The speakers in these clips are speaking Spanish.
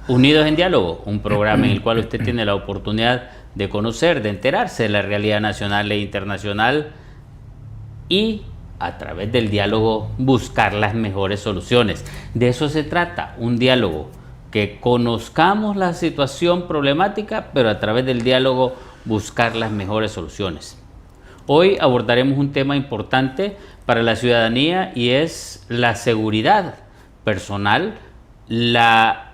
Unidos en Diálogo, un programa en el cual usted tiene la oportunidad de conocer, de enterarse de la realidad nacional e internacional y a través del diálogo buscar las mejores soluciones. De eso se trata, un diálogo, que conozcamos la situación problemática, pero a través del diálogo buscar las mejores soluciones. Hoy abordaremos un tema importante para la ciudadanía y es la seguridad personal, la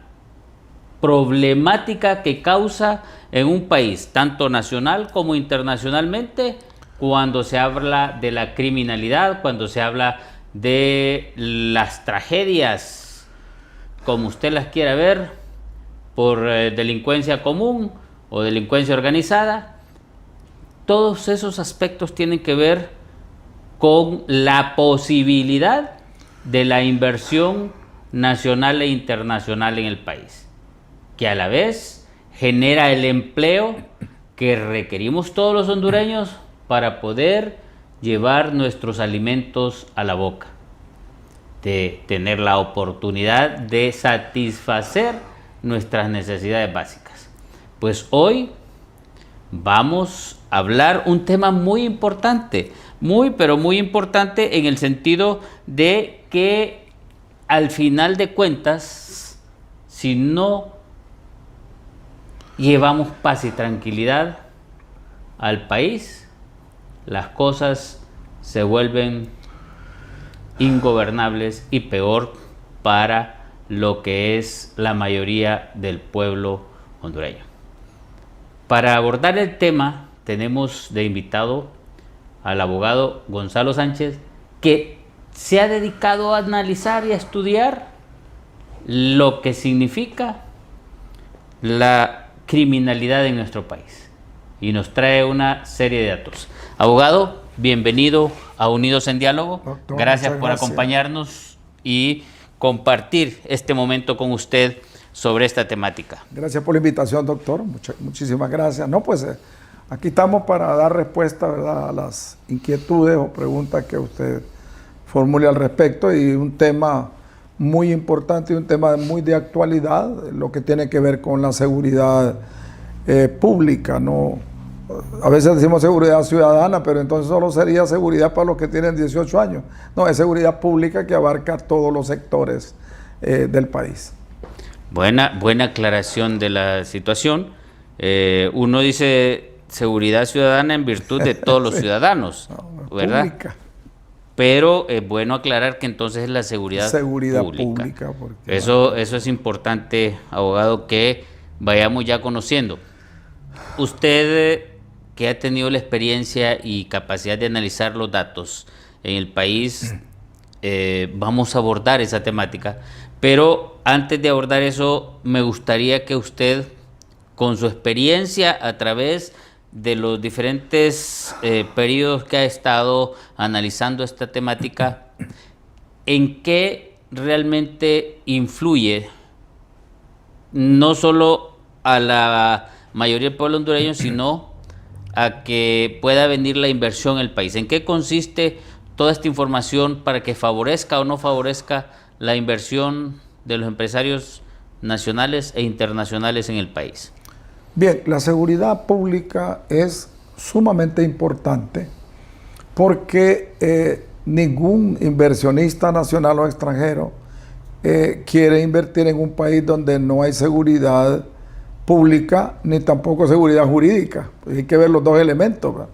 problemática que causa en un país, tanto nacional como internacionalmente, cuando se habla de la criminalidad, cuando se habla de las tragedias, como usted las quiera ver, por delincuencia común o delincuencia organizada. Todos esos aspectos tienen que ver con la posibilidad de la inversión nacional e internacional en el país, que a la vez genera el empleo que requerimos todos los hondureños para poder llevar nuestros alimentos a la boca, de tener la oportunidad de satisfacer nuestras necesidades básicas. Pues hoy vamos a hablar un tema muy importante, pero muy importante en el sentido de que al final de cuentas, si no llevamos paz y tranquilidad al país, las cosas se vuelven ingobernables y peor para lo que es la mayoría del pueblo hondureño. Para abordar el tema tenemos de invitado al abogado Gonzalo Sánchez, que se ha dedicado a analizar y a estudiar lo que significa la criminalidad en nuestro país y nos trae una serie de datos. Abogado, bienvenido a Unidos en Diálogo. Doctor, gracias por acompañarnos y compartir este momento con usted sobre esta temática. Gracias por la invitación, doctor. Muchísimas gracias. No, pues aquí estamos para dar respuesta, ¿verdad?, a las inquietudes o preguntas que usted formule al respecto, y un tema muy importante y un tema muy de actualidad, lo que tiene que ver con la seguridad pública, ¿no? A veces decimos seguridad ciudadana, pero entonces solo sería seguridad para los que tienen 18 años. No, es seguridad pública que abarca todos los sectores del país. Buena aclaración de la situación. Uno dice seguridad ciudadana en virtud de todos los ciudadanos, ¿verdad? Pública. Pero es bueno aclarar que entonces es la seguridad pública. Eso es importante, abogado, que vayamos ya conociendo. Usted, que ha tenido la experiencia y capacidad de analizar los datos en el país, vamos a abordar esa temática. Pero antes de abordar eso, me gustaría que usted, con su experiencia a través de los diferentes periodos que ha estado analizando esta temática, ¿en qué realmente influye no solo a la mayoría del pueblo hondureño, sino a que pueda venir la inversión en el país? ¿En qué consiste toda esta información para que favorezca o no favorezca la inversión de los empresarios nacionales e internacionales en el país? Bien, la seguridad pública es sumamente importante porque ningún inversionista nacional o extranjero quiere invertir en un país donde no hay seguridad pública ni tampoco seguridad jurídica. Pues hay que ver los dos elementos, ¿verdad?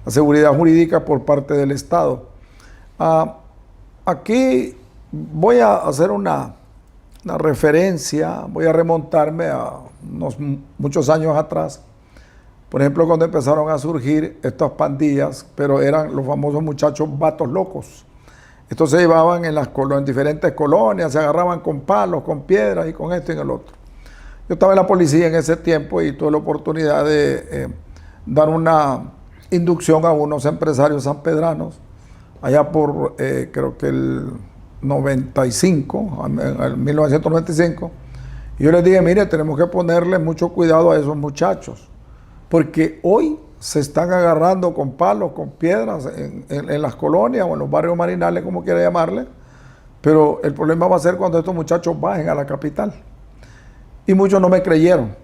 La seguridad jurídica por parte del Estado. Aquí voy a hacer una referencia, voy a remontarme a muchos años atrás. Por ejemplo, cuando empezaron a surgir estas pandillas, pero eran los famosos muchachos vatos locos. Estos se llevaban en diferentes colonias, se agarraban con palos, con piedras y con esto y en el otro. Yo estaba en la policía en ese tiempo y tuve la oportunidad de dar una inducción a unos empresarios sanpedranos, allá por creo que el 1995, y yo les dije, mire, tenemos que ponerle mucho cuidado a esos muchachos, porque hoy se están agarrando con palos, con piedras en las colonias o en los barrios marinales, como quiera llamarle, pero el problema va a ser cuando estos muchachos bajen a la capital. Y muchos no me creyeron.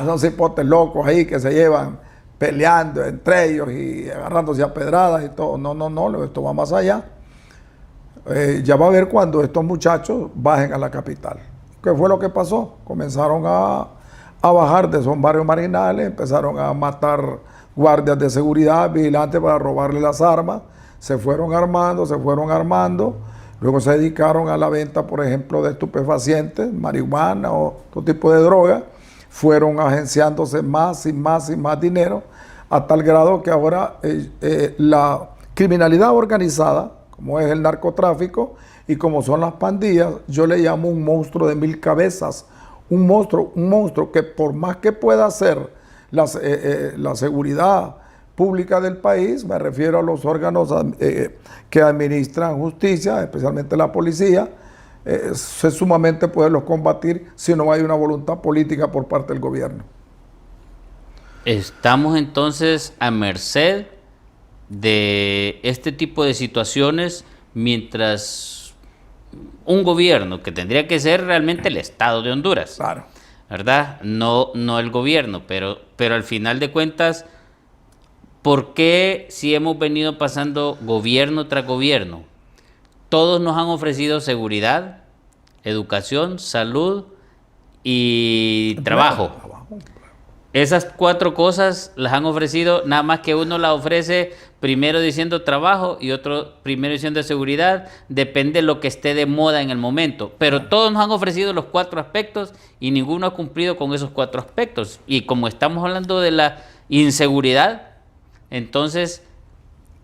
Son cipotes locos ahí que se llevan peleando entre ellos y agarrándose a pedradas y todo. No, esto va más allá. Ya va a ver cuando estos muchachos bajen a la capital. ¿Qué fue lo que pasó? Comenzaron a bajar de esos barrios marginales, empezaron a matar guardias de seguridad, vigilantes para robarle las armas, se fueron armando, luego se dedicaron a la venta, por ejemplo, de estupefacientes, marihuana o otro tipo de droga, fueron agenciándose más y más dinero, a tal grado que ahora la criminalidad organizada, como es el narcotráfico y como son las pandillas, yo le llamo un monstruo de 1000 cabezas, un monstruo que por más que pueda hacer la seguridad pública del país, me refiero a los órganos que administran justicia, especialmente la policía, es sumamente poderlos combatir si no hay una voluntad política por parte del gobierno. Estamos entonces a merced de este tipo de situaciones mientras un gobierno que tendría que ser realmente el Estado de Honduras, claro, ¿verdad? No el gobierno, pero al final de cuentas, ¿por qué si hemos venido pasando gobierno tras gobierno? Todos nos han ofrecido seguridad, educación, salud y trabajo. Esas 4 cosas las han ofrecido, nada más que uno las ofrece primero diciendo trabajo y otro primero diciendo seguridad, depende de lo que esté de moda en el momento. Pero todos nos han ofrecido los 4 aspectos y ninguno ha cumplido con esos 4 aspectos. Y como estamos hablando de la inseguridad, entonces,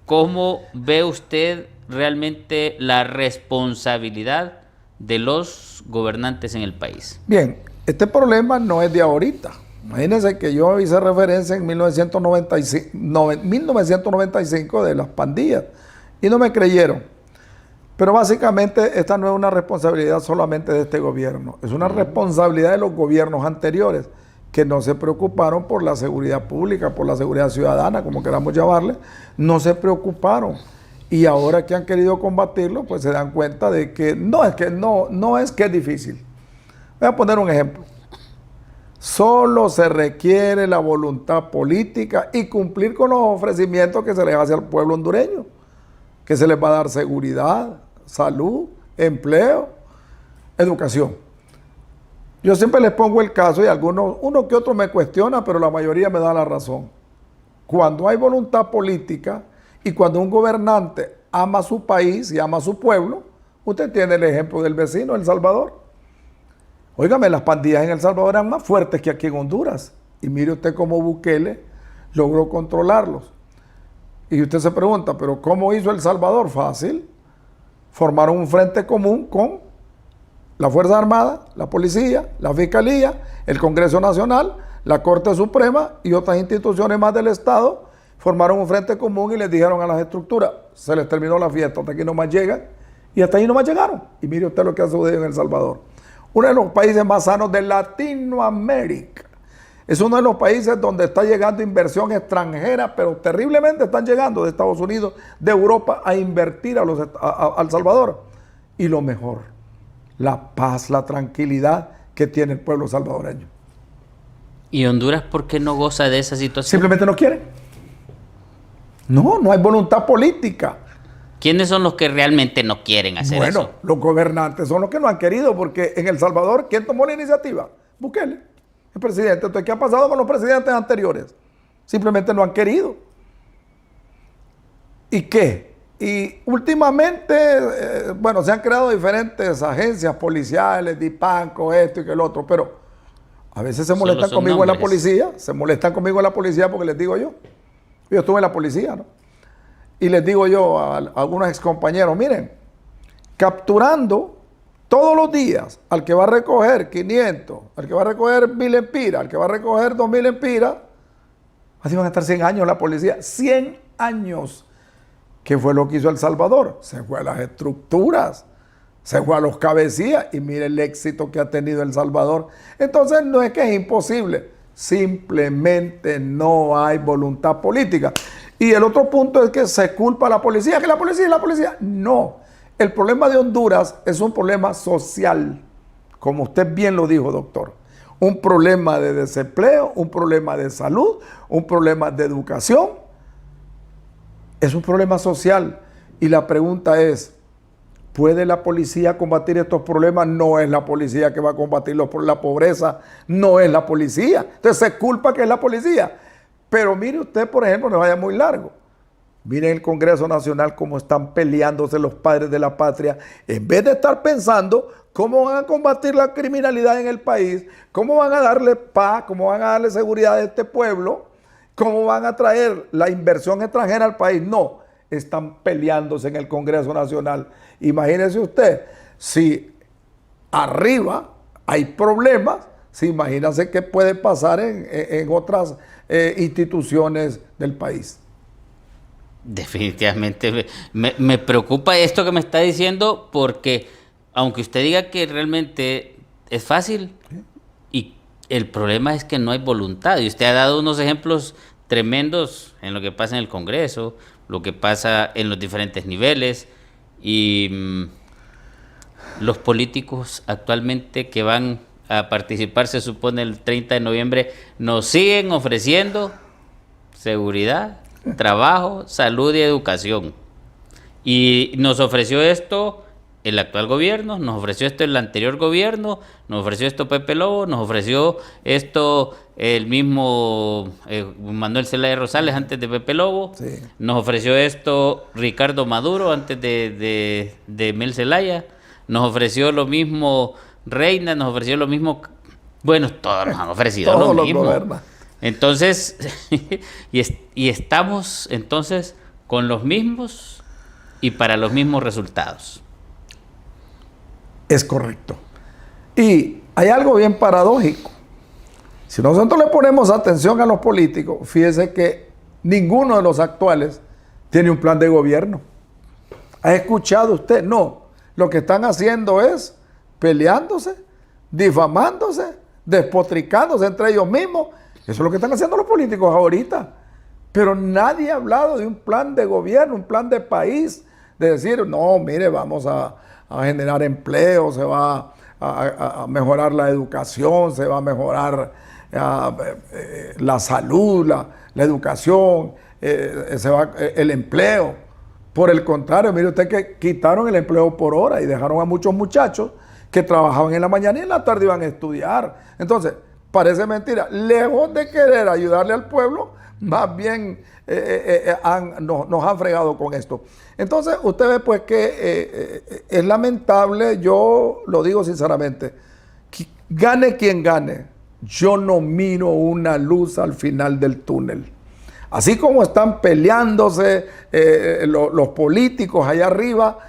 ¿cómo ve usted realmente la responsabilidad de los gobernantes en el país? Bien, este problema no es de ahorita. Imagínense que yo hice referencia en 1995 de las pandillas y no me creyeron. Pero básicamente esta no es una responsabilidad solamente de este gobierno, es una responsabilidad de los gobiernos anteriores que no se preocuparon por la seguridad pública, por la seguridad ciudadana, como queramos llamarle, no se preocuparon. Y ahora que han querido combatirlo, pues se dan cuenta de que no es que es difícil. Voy a poner un ejemplo. Solo se requiere la voluntad política y cumplir con los ofrecimientos que se les hace al pueblo hondureño, que se les va a dar seguridad, salud, empleo, educación. Yo siempre les pongo el caso y uno que otro me cuestiona, pero la mayoría me da la razón. Cuando hay voluntad política y cuando un gobernante ama a su país y ama a su pueblo, usted tiene el ejemplo del vecino, El Salvador. Óigame, las pandillas en El Salvador eran más fuertes que aquí en Honduras. Y mire usted cómo Bukele logró controlarlos. Y usted se pregunta, ¿pero cómo hizo El Salvador? Fácil. Formaron un frente común con la Fuerza Armada, la Policía, la Fiscalía, el Congreso Nacional, la Corte Suprema y otras instituciones más del Estado. Formaron un frente común y les dijeron a las estructuras, se les terminó la fiesta, hasta aquí nomás llegan. Y hasta ahí nomás llegaron. Y mire usted lo que ha sucedido en El Salvador. Uno de los países más sanos de Latinoamérica. Es uno de los países donde está llegando inversión extranjera, pero terriblemente están llegando de Estados Unidos, de Europa, a invertir a El Salvador. Y lo mejor, la paz, la tranquilidad que tiene el pueblo salvadoreño. ¿Y Honduras por qué no goza de esa situación? Simplemente no quiere. No hay voluntad política. ¿Quiénes son los que realmente no quieren hacer eso? Bueno, los gobernantes son los que no han querido, porque en El Salvador, ¿quién tomó la iniciativa? Bukele, el presidente. Entonces, ¿qué ha pasado con los presidentes anteriores? Simplemente no han querido. ¿Y qué? Y últimamente, se han creado diferentes agencias policiales, DIPANCO, esto y que el otro, pero a veces se molestan conmigo en la policía, porque les digo yo estuve en la policía, ¿no? Y les digo yo a algunos excompañeros, miren, capturando todos los días al que va a recoger 500, al que va a recoger 1000 empiras, al que va a recoger 2000 empiras, así van a estar 100 años la policía, 100 años. ¿Qué fue lo que hizo El Salvador? Se fue a las estructuras, se fue a los cabecillas y mire el éxito que ha tenido El Salvador. Entonces no es que es imposible, simplemente no hay voluntad política. Y el otro punto es que se culpa a la policía, que la policía es la policía. No, el problema de Honduras es un problema social, como usted bien lo dijo, doctor. un problema de desempleo, un problema de salud, un problema de educación. Es un problema social. Y la pregunta es, ¿puede la policía combatir estos problemas? No es la policía que va a combatirlos por la pobreza, no es la policía. Entonces se culpa que es la policía. Pero mire usted, por ejemplo, no vaya muy largo. Miren el Congreso Nacional cómo están peleándose los padres de la patria. En vez de estar pensando cómo van a combatir la criminalidad en el país, cómo van a darle paz, cómo van a darle seguridad a este pueblo, cómo van a traer la inversión extranjera al país. No, están peleándose en el Congreso Nacional. Imagínese usted, si arriba hay problemas, si imagínese qué puede pasar en otras instituciones del país. Definitivamente me preocupa esto que me está diciendo, porque aunque usted diga que realmente es fácil, y el problema es que no hay voluntad. Y usted ha dado unos ejemplos tremendos en lo que pasa en el Congreso, lo que pasa en los diferentes niveles, y los políticos actualmente que van a participar, se supone el 30 de noviembre, nos siguen ofreciendo seguridad, trabajo, salud y educación. Y nos ofreció esto el actual gobierno, nos ofreció esto el anterior gobierno, nos ofreció esto Pepe Lobo, nos ofreció esto el mismo Manuel Zelaya Rosales antes de Pepe Lobo, Sí. nos ofreció esto Ricardo Maduro antes de Mel Zelaya, nos ofreció lo mismo Reina, nos ofreció lo mismo, bueno, todos nos han ofrecido Todos lo los mismo. gobiernos. Entonces, y estamos entonces con los mismos y para los mismos resultados. Es correcto. Y hay algo bien paradójico. Si nosotros le ponemos atención a los políticos, fíjese que ninguno de los actuales tiene un plan de gobierno. ¿Ha escuchado usted? No. Lo que están haciendo es peleándose, difamándose, despotricándose entre ellos mismos. Eso es lo que están haciendo los políticos ahorita. Pero nadie ha hablado de un plan de gobierno, un plan de país, de decir, no, mire, vamos a generar empleo, se va a mejorar la educación, se va a mejorar la salud, la educación, el empleo. Por el contrario, mire usted que quitaron el empleo por hora y dejaron a muchos muchachos que trabajaban en la mañana y en la tarde iban a estudiar. Entonces, parece mentira. Lejos de querer ayudarle al pueblo, más bien nos han fregado con esto. Entonces, usted ve pues que es lamentable, yo lo digo sinceramente, gane quien gane, yo no miro una luz al final del túnel. Así como están peleándose los políticos allá arriba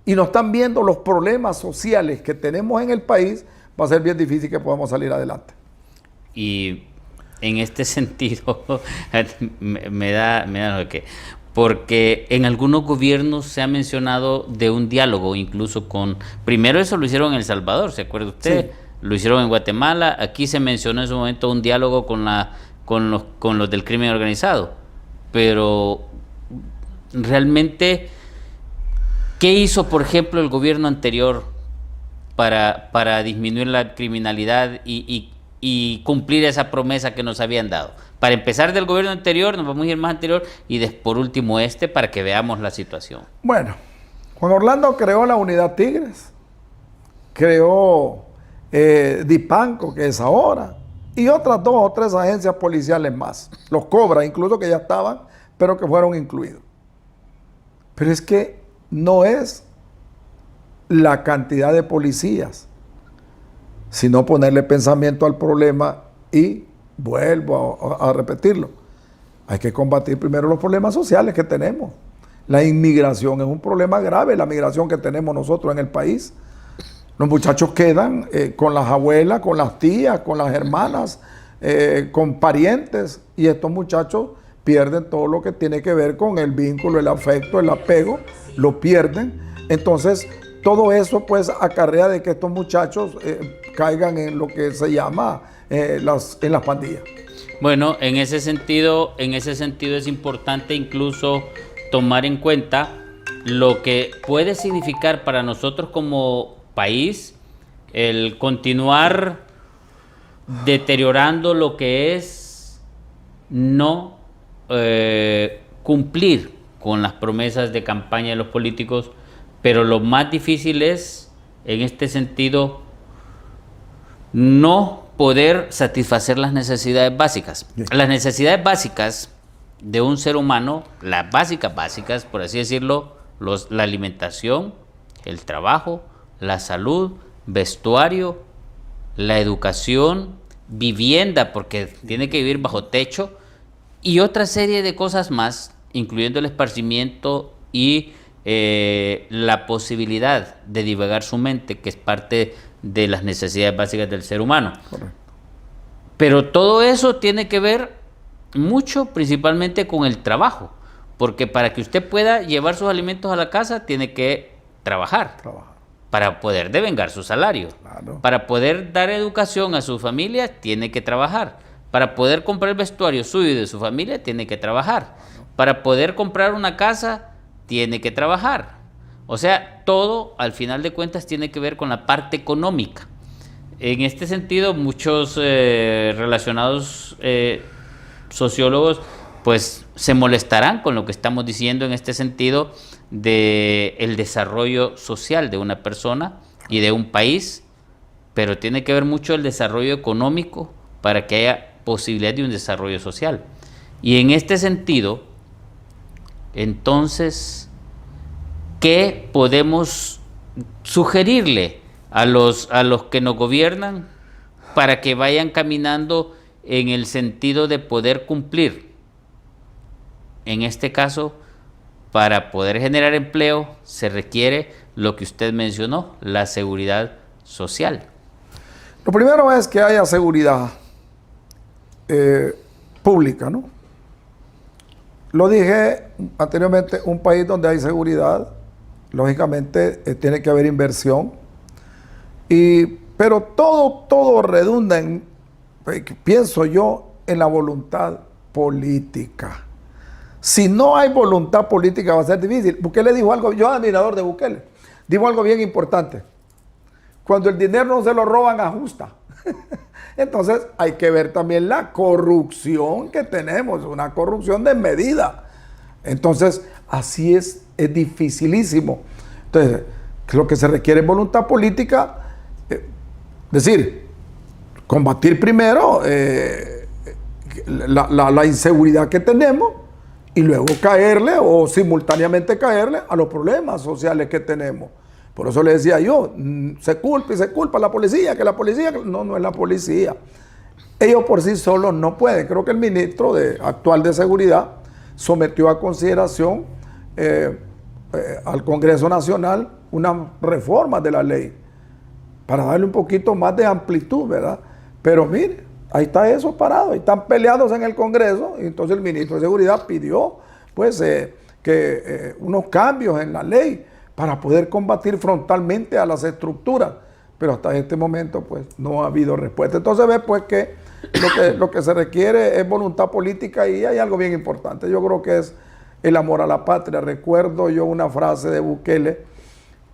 y no están viendo los problemas sociales que tenemos en el país, va a ser bien difícil que podamos salir adelante. Y en este sentido, me da no sé qué, porque en algunos gobiernos se ha mencionado de un diálogo, incluso primero eso lo hicieron en El Salvador, ¿se acuerda usted? Sí. Lo hicieron en Guatemala, aquí se mencionó en su momento un diálogo con los del crimen organizado, pero realmente, ¿qué hizo, por ejemplo, el gobierno anterior para disminuir la criminalidad y cumplir esa promesa que nos habían dado? Para empezar del gobierno anterior, nos vamos a ir más anterior, y por último para que veamos la situación. Bueno, Juan Orlando creó la Unidad Tigres, creó Dipanco, que es ahora, y otras 2 o 3 agencias policiales más, los Cobra, incluso que ya estaban, pero que fueron incluidos. Pero es que no es la cantidad de policías, sino ponerle pensamiento al problema. Y vuelvo a repetirlo, hay que combatir primero los problemas sociales que tenemos. La inmigración es un problema grave, la migración que tenemos nosotros en el país. Los muchachos quedan con las abuelas, con las tías, con las hermanas, con parientes, y estos muchachos pierden todo lo que tiene que ver con el vínculo, el afecto, el apego, lo pierden. Entonces, todo eso pues acarrea de que estos muchachos caigan en lo que se llama en las pandillas. Bueno, en ese sentido es importante incluso tomar en cuenta lo que puede significar para nosotros como país el continuar deteriorando lo que es no cumplir con las promesas de campaña de los políticos, pero lo más difícil es, en este sentido, no poder satisfacer las necesidades básicas. Las necesidades básicas de un ser humano, las básicas, por así decirlo, la alimentación, el trabajo, la salud, vestuario, la educación, vivienda, porque tiene que vivir bajo techo, y otra serie de cosas más, incluyendo el esparcimiento y la posibilidad de divagar su mente, que es parte de las necesidades básicas del ser humano. Correcto. Pero todo eso tiene que ver mucho, principalmente con el trabajo, porque para que usted pueda llevar sus alimentos a la casa, tiene que trabajar. Para poder devengar su salario. Claro. Para poder dar educación a su familia, tiene que trabajar. Para poder comprar el vestuario suyo y de su familia, tiene que trabajar. Para poder comprar una casa, tiene que trabajar. O sea, todo, al final de cuentas, tiene que ver con la parte económica. En este sentido, muchos relacionados sociólogos, pues, se molestarán con lo que estamos diciendo en este sentido de el desarrollo social de una persona y de un país, pero tiene que ver mucho el desarrollo económico para que haya posibilidad de un desarrollo social. Y en este sentido, entonces, ¿qué podemos sugerirle a los que nos gobiernan para que vayan caminando en el sentido de poder cumplir? En este caso, para poder generar empleo se requiere lo que usted mencionó, la seguridad social. Lo primero es que haya seguridad pública, ¿no? Lo dije anteriormente, un país donde hay seguridad, lógicamente tiene que haber inversión, pero todo redunda en, pienso yo, en la voluntad política. Si no hay voluntad política va a ser difícil. Bukele dijo algo, yo admirador de Bukele, dijo algo bien importante. Cuando el dinero no se lo roban, ajusta. Entonces hay que ver también la corrupción que tenemos, una corrupción desmedida. Entonces así es dificilísimo. Entonces lo que se requiere es voluntad política, decir, combatir primero la inseguridad que tenemos, y luego caerle o simultáneamente caerle a los problemas sociales que tenemos. Por eso le decía yo, se culpa a la policía, que la policía, no es la policía. Ellos por sí solos no pueden. Creo que el ministro actual de Seguridad sometió a consideración al Congreso Nacional unas reformas de la ley para darle un poquito más de amplitud, ¿verdad? Pero mire, ahí está eso parado, ahí están peleados en el Congreso, y entonces el ministro de Seguridad pidió pues unos cambios en la ley para poder combatir frontalmente a las estructuras, pero hasta este momento pues no ha habido respuesta. Entonces ve pues que lo que se requiere es voluntad política, y hay algo bien importante, yo creo que es el amor a la patria. Recuerdo yo una frase de Bukele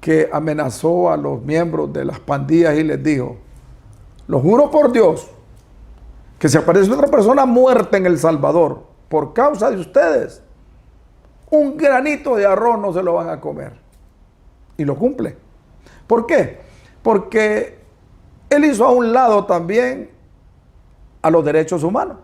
que amenazó a los miembros de las pandillas y les dijo: lo juro por Dios, que si aparece otra persona muerta en El Salvador por causa de ustedes, un granito de arroz no se lo van a comer. Y lo cumple. ¿Por qué? Porque él hizo a un lado también a los derechos humanos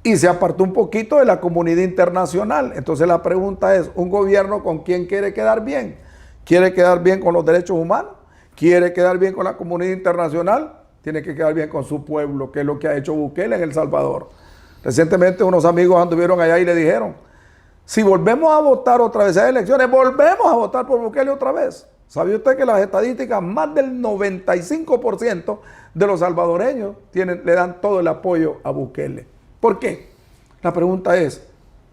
y se apartó un poquito de la comunidad internacional. Entonces la pregunta es, ¿un gobierno con quién quiere quedar bien? ¿Quiere quedar bien con los derechos humanos? ¿Quiere quedar bien con la comunidad internacional? Tiene que quedar bien con su pueblo, que es lo que ha hecho Bukele en El Salvador. Recientemente unos amigos anduvieron allá y le dijeron: si volvemos a votar otra vez a elecciones, volvemos a votar por Bukele otra vez. ¿Sabe usted que las estadísticas, más del 95% de los salvadoreños le dan todo el apoyo a Bukele? ¿Por qué? La pregunta es,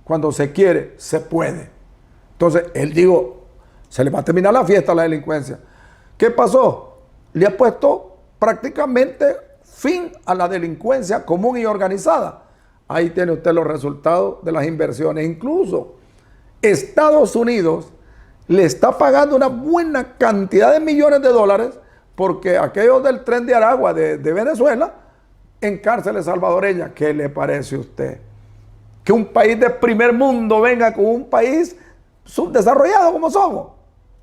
cuando se quiere, se puede. Entonces, él dijo, se le va a terminar la fiesta a la delincuencia. ¿Qué pasó? Le ha puesto prácticamente fin a la delincuencia común y organizada. Ahí tiene usted los resultados de las inversiones. Incluso Estados Unidos le está pagando una buena cantidad de millones de dólares porque aquellos del Tren de Aragua de Venezuela en cárceles salvadoreñas. ¿Qué le parece a usted? Que un país de primer mundo venga con un país subdesarrollado como somos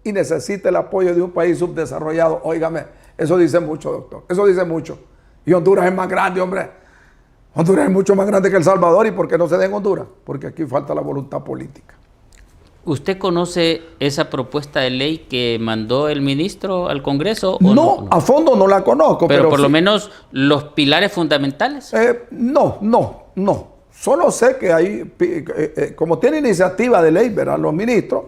y necesite el apoyo de un país subdesarrollado. Óigame, eso dice mucho, doctor. Eso dice mucho. Y Honduras es más grande, hombre. Honduras es mucho más grande que El Salvador. ¿Y por qué no se da en Honduras? Porque aquí falta la voluntad política. ¿Usted conoce esa propuesta de ley que mandó el ministro al Congreso? No, a fondo no la conozco. Pero por sí, lo menos los pilares fundamentales. No. Solo sé que hay, como tiene iniciativa de ley, ¿verdad? Los ministros,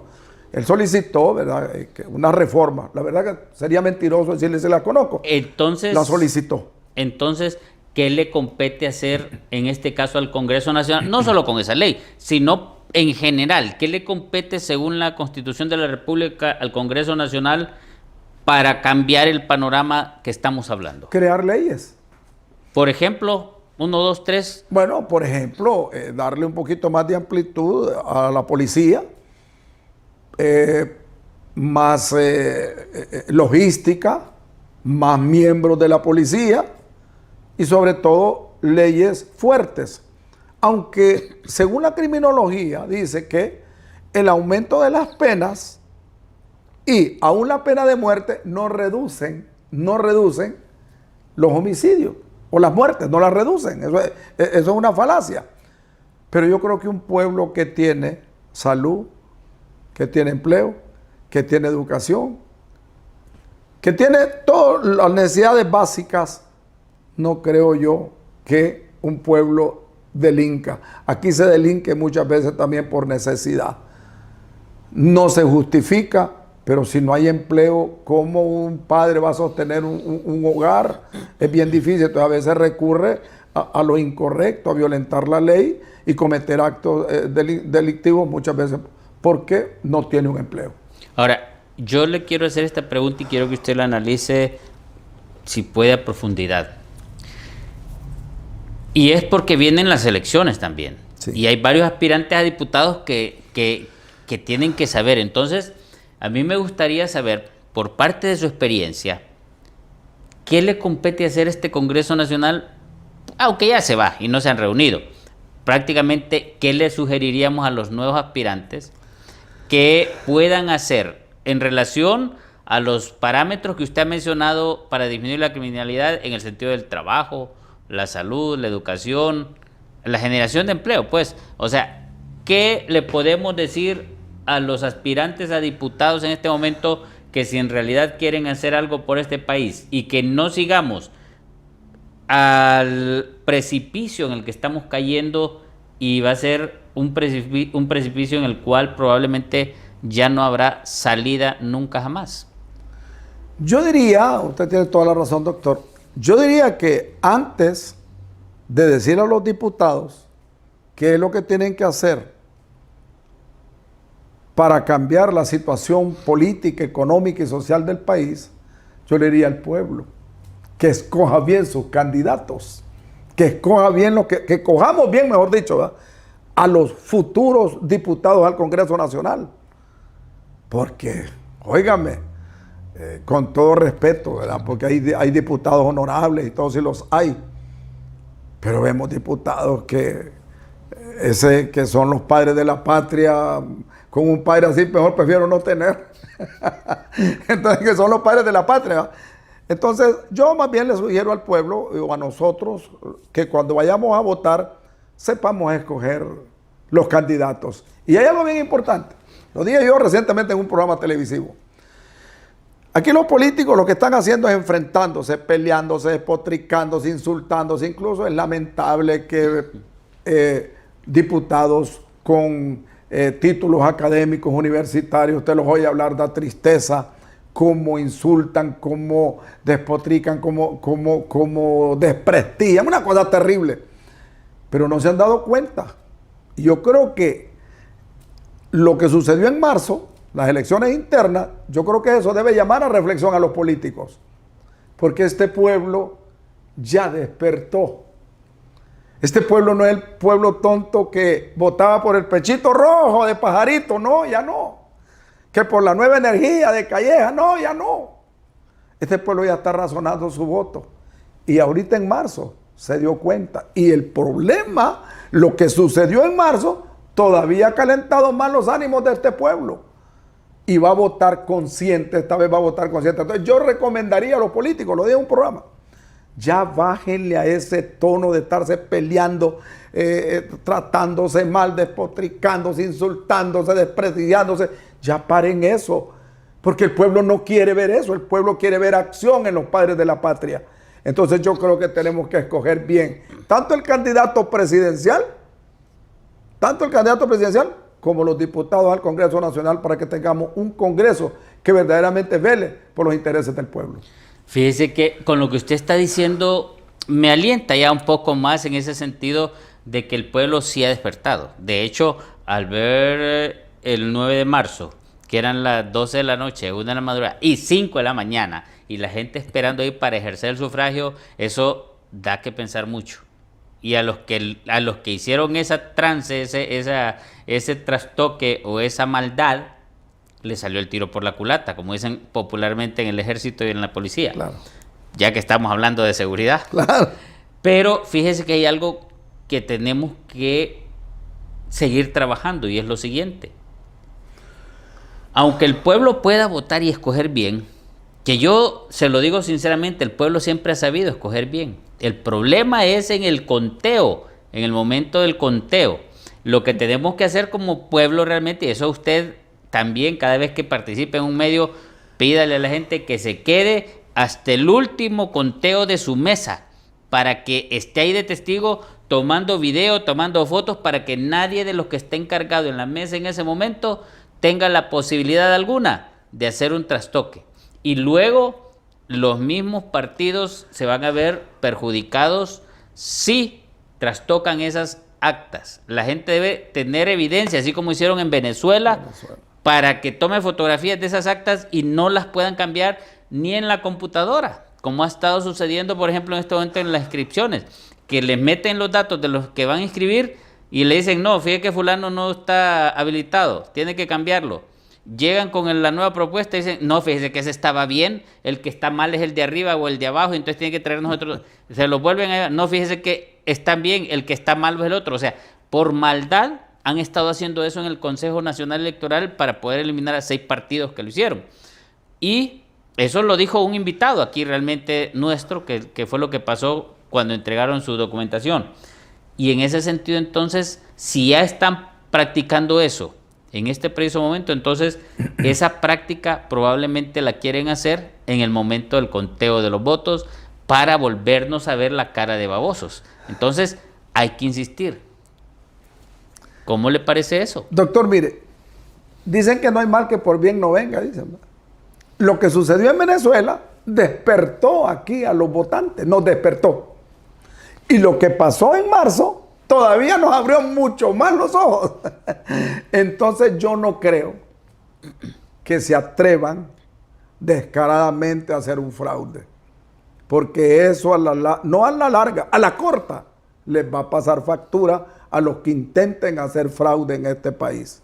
él solicitó, ¿verdad? Una reforma. La verdad que sería mentiroso decirle si la conozco. Entonces, la solicitó. Entonces, ¿qué le compete hacer en este caso al Congreso Nacional? No solo con esa ley, sino en general. ¿Qué le compete según la Constitución de la República al Congreso Nacional para cambiar el panorama que estamos hablando? Crear leyes. Por ejemplo, 1, 2, 3. Bueno, por ejemplo, darle un poquito más de amplitud a la policía, más logística, más miembros de la policía y sobre todo leyes fuertes. Aunque según la criminología dice que el aumento de las penas y aún la pena de muerte no reducen los homicidios o las muertes, no las reducen. Eso es una falacia. Pero yo creo que un pueblo que tiene salud, que tiene empleo, que tiene educación, que tiene todas las necesidades básicas, no creo yo que un pueblo delinca. Aquí se delinque muchas veces también por necesidad. No se justifica, pero si no hay empleo, ¿cómo un padre va a sostener un hogar? Es bien difícil. Entonces a veces recurre a lo incorrecto, a violentar la ley y cometer actos delictivos muchas veces porque no tiene un empleo. Ahora, yo le quiero hacer esta pregunta y quiero que usted la analice si puede a profundidad. Y es porque vienen las elecciones también. Sí. Y hay varios aspirantes a diputados que tienen que saber. Entonces, a mí me gustaría saber, por parte de su experiencia, ¿qué le compete hacer este Congreso Nacional? Aunque ya se va y no se han reunido. Prácticamente, ¿qué le sugeriríamos a los nuevos aspirantes que puedan hacer en relación a los parámetros que usted ha mencionado para disminuir la criminalidad en el sentido del trabajo, la salud, la educación, la generación de empleo? Pues, o sea, ¿qué le podemos decir a los aspirantes a diputados en este momento que si en realidad quieren hacer algo por este país y que no sigamos al precipicio en el que estamos cayendo y va a ser un precipicio en el cual probablemente ya no habrá salida nunca jamás? Yo diría, usted tiene toda la razón, doctor, yo diría que antes de decir a los diputados qué es lo que tienen que hacer para cambiar la situación política, económica y social del país, yo le diría al pueblo que escoja bien sus candidatos, que escoja bien que cojamos bien, mejor dicho, ¿verdad?, a los futuros diputados al Congreso Nacional. Porque, óigame, con todo respeto, ¿verdad?, porque hay diputados honorables y todos sí los hay, pero vemos diputados que son los padres de la patria. Con un padre así mejor prefiero no tener. Entonces, que son los padres de la patria, ¿verdad? Entonces, yo más bien le sugiero al pueblo o a nosotros que cuando vayamos a votar sepamos escoger los candidatos. Y hay algo bien importante. Lo dije yo recientemente en un programa televisivo. Aquí los políticos lo que están haciendo es enfrentándose, peleándose, despotricándose, insultándose. Incluso es lamentable que diputados con títulos académicos universitarios, usted los oye hablar, da tristeza, cómo insultan, cómo despotrican, cómo desprestigian, una cosa terrible. Pero no se han dado cuenta. Y yo creo que lo que sucedió en marzo, las elecciones internas, yo creo que eso debe llamar a reflexión a los políticos. Porque este pueblo ya despertó. Este pueblo no es el pueblo tonto que votaba por el pechito rojo de Pajarito, no, ya no. Que por la nueva energía de Calleja, no, ya no. Este pueblo ya está razonando su voto. Y ahorita en marzo se dio cuenta. Y el problema, lo que sucedió en marzo, todavía ha calentado más los ánimos de este pueblo. Y va a votar consciente, esta vez va a votar consciente. Entonces yo recomendaría a los políticos, lo dije en un programa, ya bájenle a ese tono de estarse peleando, tratándose mal, despotricándose, insultándose, desprestigiándose. Ya paren eso, porque el pueblo no quiere ver eso, el pueblo quiere ver acción en los padres de la patria. Entonces yo creo que tenemos que escoger bien tanto el candidato presidencial como los diputados al Congreso Nacional, para que tengamos un Congreso que verdaderamente vele por los intereses del pueblo. Fíjese que con lo que usted está diciendo me alienta ya un poco más en ese sentido de que el pueblo sí ha despertado. De hecho, al ver el 9 de marzo, que eran las 12 de la noche, 1 de la madrugada y 5 de la mañana, y la gente esperando ahí para ejercer el sufragio, eso da que pensar mucho. Y a los que hicieron esa trance, ese trastoque o esa maldad, le salió el tiro por la culata, como dicen popularmente en el ejército y en la policía. Claro. Ya que estamos hablando de seguridad. Claro. Pero fíjese que hay algo que tenemos que seguir trabajando, y es lo siguiente. Aunque el pueblo pueda votar y escoger bien, que yo se lo digo sinceramente, el pueblo siempre ha sabido escoger bien. El problema es en el conteo, en el momento del conteo. Lo que tenemos que hacer como pueblo realmente, y eso usted también cada vez que participe en un medio, pídale a la gente que se quede hasta el último conteo de su mesa, para que esté ahí de testigo, tomando video, tomando fotos, para que nadie de los que esté encargado en la mesa en ese momento tenga la posibilidad alguna de hacer un trastoque. Y luego los mismos partidos se van a ver perjudicados si trastocan esas actas. La gente debe tener evidencia, así como hicieron en Venezuela, para que tome fotografías de esas actas y no las puedan cambiar ni en la computadora, como ha estado sucediendo, por ejemplo, en este momento en las inscripciones, que les meten los datos de los que van a inscribir y le dicen, no, fíjate que fulano no está habilitado, tiene que cambiarlo. Llegan con la nueva propuesta y dicen, no, fíjese que ese estaba bien, el que está mal es el de arriba o el de abajo, entonces tiene que traer nosotros, se los vuelven a, no, fíjese que están bien, el que está mal es el otro. O sea, por maldad han estado haciendo eso en el Consejo Nacional Electoral para poder eliminar a 6 partidos que lo hicieron. Y eso lo dijo un invitado aquí realmente nuestro, que fue lo que pasó cuando entregaron su documentación. Y en ese sentido, entonces, si ya están practicando eso en este preciso momento, entonces esa práctica probablemente la quieren hacer en el momento del conteo de los votos para volvernos a ver la cara de babosos. Entonces hay que insistir. ¿Cómo le parece eso? Doctor, mire, dicen que no hay mal que por bien no venga, dicen. Lo que sucedió en Venezuela despertó aquí a los votantes, nos despertó. Y lo que pasó en marzo todavía nos abrió mucho más los ojos. Entonces yo no creo que se atrevan descaradamente a hacer un fraude. Porque eso no a la larga, a la corta, les va a pasar factura a los que intenten hacer fraude en este país.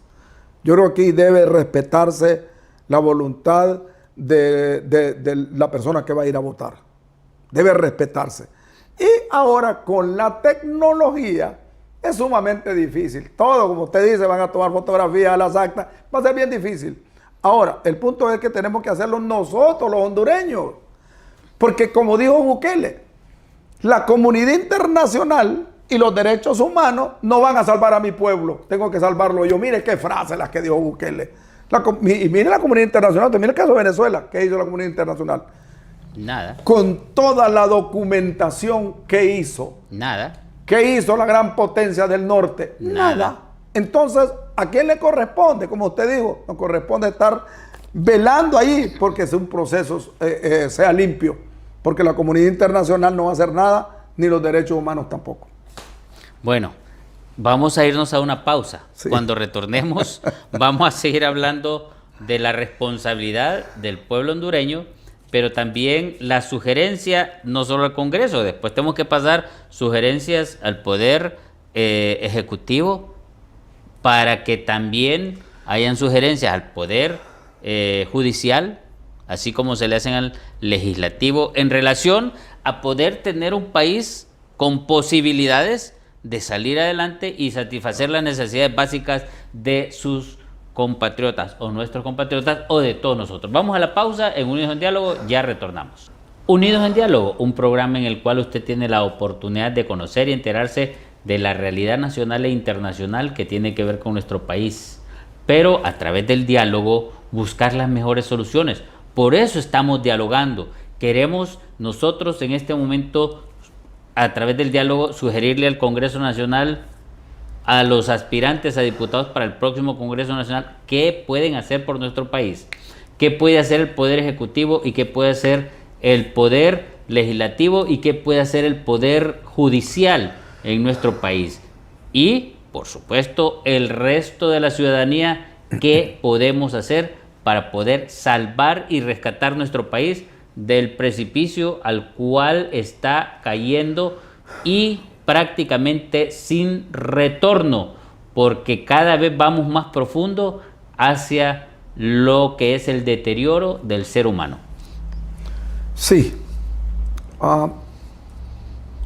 Yo creo que aquí debe respetarse la voluntad de la persona que va a ir a votar. Debe respetarse. Y ahora con la tecnología es sumamente difícil. Todo, como usted dice, van a tomar fotografías a las actas. Va a ser bien difícil. Ahora, el punto es que tenemos que hacerlo nosotros, los hondureños. Porque como dijo Bukele, la comunidad internacional y los derechos humanos no van a salvar a mi pueblo. Tengo que salvarlo yo. Mire qué frase las que dijo Bukele. Y mire la comunidad internacional. Mire el caso de Venezuela. ¿Qué hizo la comunidad internacional? Nada. Con toda la documentación que hizo. Nada. ¿Qué hizo la gran potencia del norte? Nada. Entonces, ¿a quién le corresponde? Como usted dijo, nos corresponde estar velando ahí porque es un proceso sea limpio. Porque la comunidad internacional no va a hacer nada, ni los derechos humanos tampoco. Bueno, vamos a irnos a una pausa. Sí. Cuando retornemos, vamos a seguir hablando de la responsabilidad del pueblo hondureño, pero también la sugerencia, no solo al Congreso, después tenemos que pasar sugerencias al Poder Ejecutivo para que también hayan sugerencias al Poder Judicial, así como se le hacen al Legislativo, en relación a poder tener un país con posibilidades de salir adelante y satisfacer las necesidades básicas de sus compatriotas o nuestros compatriotas o de todos nosotros. Vamos a la pausa, en Unidos en Diálogo ya retornamos. Unidos en Diálogo, un programa en el cual usted tiene la oportunidad de conocer y enterarse de la realidad nacional e internacional que tiene que ver con nuestro país, pero a través del diálogo buscar las mejores soluciones. Por eso estamos dialogando. Queremos nosotros en este momento, a través del diálogo, sugerirle al Congreso Nacional, a los aspirantes a diputados para el próximo Congreso Nacional, qué pueden hacer por nuestro país, qué puede hacer el Poder Ejecutivo y qué puede hacer el Poder Legislativo y qué puede hacer el Poder Judicial en nuestro país. Y, por supuesto, el resto de la ciudadanía, qué podemos hacer para poder salvar y rescatar nuestro país del precipicio al cual está cayendo y prácticamente sin retorno, porque cada vez vamos más profundo hacia lo que es el deterioro del ser humano. Sí.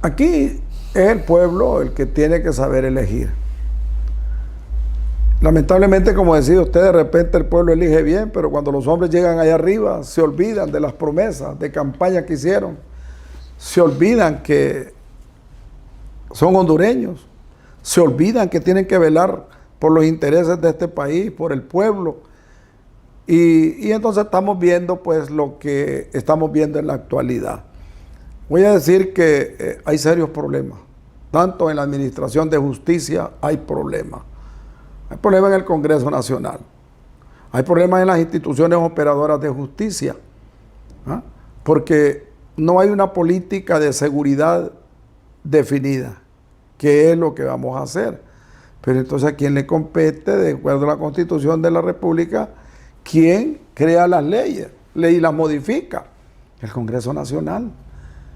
Aquí es el pueblo el que tiene que saber elegir. Lamentablemente, como decía usted, de repente el pueblo elige bien, pero cuando los hombres llegan allá arriba, se olvidan de las promesas de campaña que hicieron, se olvidan que son hondureños, se olvidan que tienen que velar por los intereses de este país, por el pueblo, y entonces estamos viendo pues lo que estamos viendo en la actualidad. Voy a decir que hay serios problemas, tanto en la administración de justicia hay problemas. Hay problemas en el Congreso Nacional. Hay problemas en las instituciones operadoras de justicia. Porque no hay una política de seguridad definida. ¿Qué es lo que vamos a hacer? Pero entonces, ¿a quién le compete, de acuerdo a la Constitución de la República, quién crea las leyes y las modifica? El Congreso Nacional.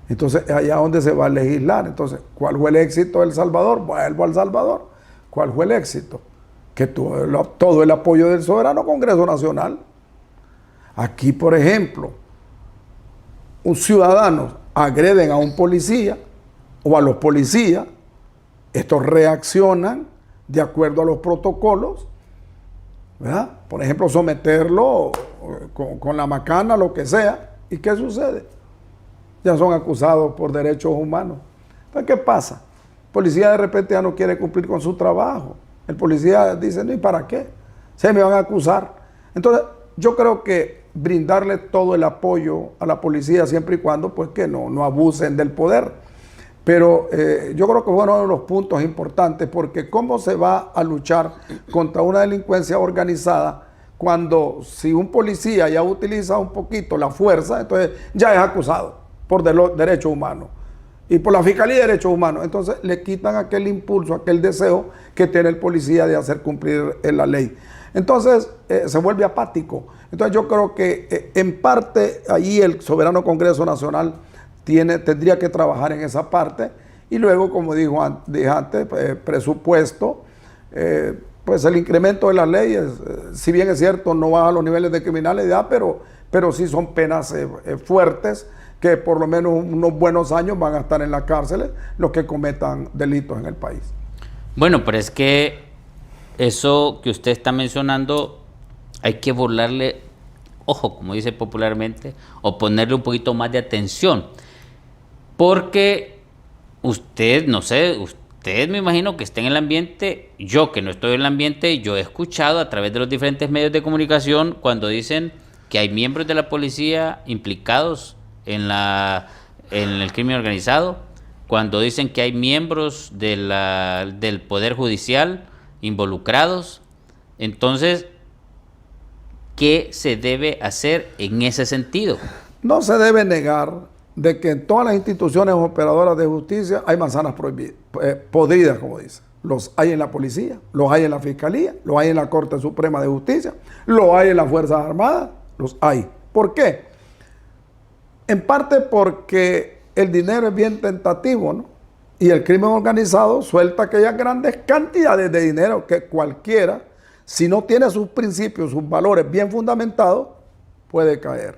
Entonces, allá donde se va a legislar. Entonces, ¿cuál fue el éxito de El Salvador? Vuelvo al Salvador. ¿Cuál fue el éxito? Que tuvo todo el apoyo del soberano Congreso Nacional. Aquí, por ejemplo, un ciudadano agreden a un policía o a los policías, estos reaccionan de acuerdo a los protocolos, ¿verdad? Por ejemplo, someterlo con la macana, lo que sea. ¿Y qué sucede? Ya son acusados por derechos humanos. Entonces, ¿qué pasa? El policía de repente ya no quiere cumplir con su trabajo. El policía dice, ¿no? ¿Y para qué? Se me van a acusar. Entonces, yo creo que brindarle todo el apoyo a la policía siempre y cuando, pues, que no abusen del poder. Pero yo creo que fue uno de los puntos importantes, porque ¿cómo se va a luchar contra una delincuencia organizada cuando si un policía ya utiliza un poquito la fuerza, entonces ya es acusado por derechos humanos? Y por la Fiscalía de Derechos Humanos. Entonces le quitan aquel impulso, aquel deseo que tiene el policía de hacer cumplir la ley. Entonces se vuelve apático. Entonces yo creo que en parte ahí el soberano Congreso Nacional tendría que trabajar en esa parte. Y luego, como dije antes, presupuesto, pues el incremento de las leyes, si bien es cierto, no baja los niveles de criminalidad, pero sí son penas fuertes, que por lo menos unos buenos años van a estar en las cárceles los que cometan delitos en el país. Bueno, pero es que eso que usted está mencionando hay que volarle ojo, como dice popularmente, o ponerle un poquito más de atención, porque usted, no sé, usted me imagino que está en el ambiente, yo que no estoy en el ambiente, yo he escuchado a través de los diferentes medios de comunicación cuando dicen que hay miembros de la policía implicados en el crimen organizado, cuando dicen que hay miembros del Poder Judicial involucrados. Entonces, ¿qué se debe hacer en ese sentido? No se debe negar de que en todas las instituciones operadoras de justicia hay manzanas podridas, como dice. Los hay en la policía, los hay en la Fiscalía, los hay en la Corte Suprema de Justicia, los hay en las Fuerzas Armadas, los hay. ¿Por qué? En parte porque el dinero es bien tentativo, ¿no? Y el crimen organizado suelta aquellas grandes cantidades de dinero que cualquiera, si no tiene sus principios, sus valores bien fundamentados, puede caer.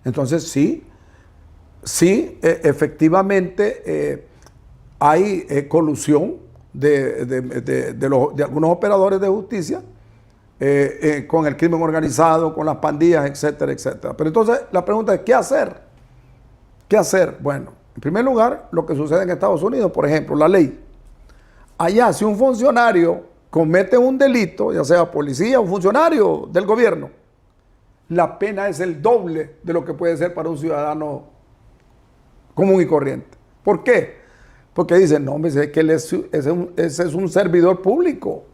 Entonces sí, efectivamente, hay colusión de algunos operadores de justicia con el crimen organizado, con las pandillas, etcétera, etcétera. Pero entonces la pregunta es, ¿qué hacer? ¿Qué hacer? Bueno, en primer lugar, lo que sucede en Estados Unidos, por ejemplo, la ley. Allá, si un funcionario comete un delito, ya sea policía o funcionario del gobierno, la pena es el doble de lo que puede ser para un ciudadano común y corriente. ¿Por qué? Porque dicen, no, hombre, es que ese es un servidor público,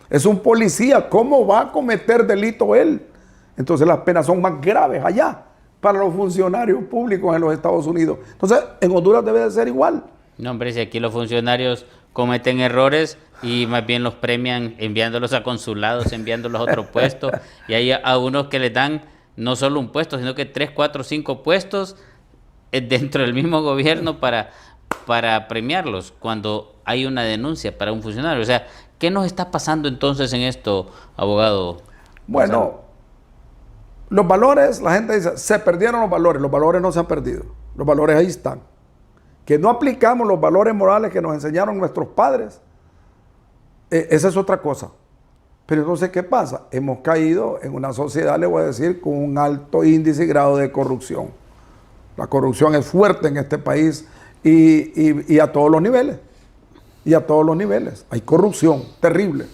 es un policía, ¿cómo va a cometer delito él? Entonces las penas son más graves allá para los funcionarios públicos en los Estados Unidos. Entonces, en Honduras debe de ser igual. No, hombre, si aquí los funcionarios cometen errores y más bien los premian enviándolos a consulados, enviándolos a otro puesto, y hay a unos que les dan no solo un puesto, sino que 3, 4, 5 puestos dentro del mismo gobierno para premiarlos cuando hay una denuncia para un funcionario. O sea, ¿qué nos está pasando entonces en esto, abogado? Bueno, los valores, la gente dice, se perdieron los valores no se han perdido, los valores ahí están. Que no aplicamos los valores morales que nos enseñaron nuestros padres, esa es otra cosa. Pero entonces, ¿qué pasa? Hemos caído en una sociedad, le voy a decir, con un alto índice y grado de corrupción. La corrupción es fuerte en este país y a todos los niveles. Y a todos los niveles. Hay corrupción terrible.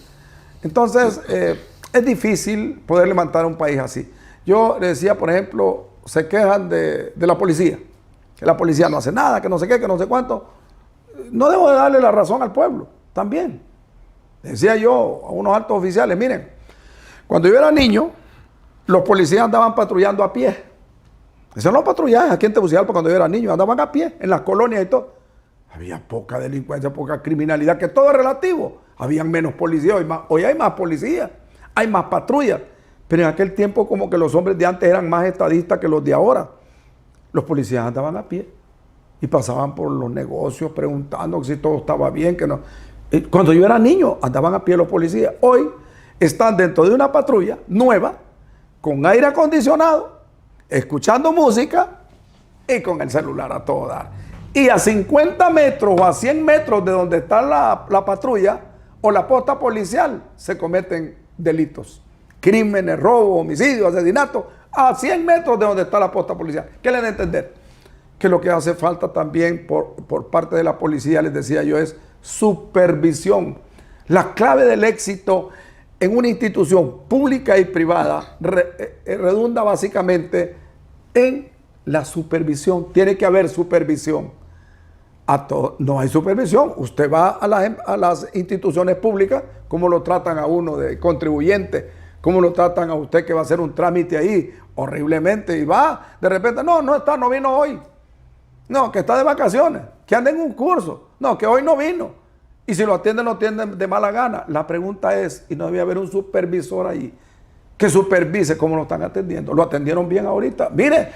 Entonces, es difícil poder levantar un país así. Yo le decía, por ejemplo, se quejan de la policía. Que la policía no hace nada, que no sé qué, que no sé cuánto. No debo de darle la razón al pueblo, también. Decía yo a unos altos oficiales, miren, cuando yo era niño, los policías andaban patrullando a pie. Eso no patrullaje aquí en Tegucigalpa cuando yo era niño, andaban a pie en las colonias y todo. Había poca delincuencia, poca criminalidad, que todo es relativo. Habían menos policías, hoy hay más policías, hay más patrullas. Pero en aquel tiempo como que los hombres de antes eran más estadistas que los de ahora. Los policías andaban a pie y pasaban por los negocios preguntando si todo estaba bien, que no. Cuando yo era niño andaban a pie los policías. Hoy están dentro de una patrulla nueva, con aire acondicionado, escuchando música y con el celular a todo dar. Y a 50 metros o a 100 metros de donde está la patrulla o la posta policial se cometen delitos, crímenes, robo, homicidio, asesinato, a 100 metros de donde está la posta policial. ¿Qué le dan a entender? Que lo que hace falta también por parte de la policía, les decía yo, es supervisión. La clave del éxito en una institución pública y privada redunda básicamente en la supervisión. Tiene que haber supervisión. No hay supervisión. Usted va a las instituciones públicas, ¿cómo lo tratan a uno de contribuyente? ¿Cómo lo tratan a usted que va a hacer un trámite ahí? Horriblemente. Y va, de repente, no vino hoy. No, que está de vacaciones, que anda en un curso. No, que hoy no vino. Y si lo atienden de mala gana. La pregunta es, y no debe haber un supervisor ahí que supervise cómo lo están atendiendo. ¿Lo atendieron bien ahorita? Mire,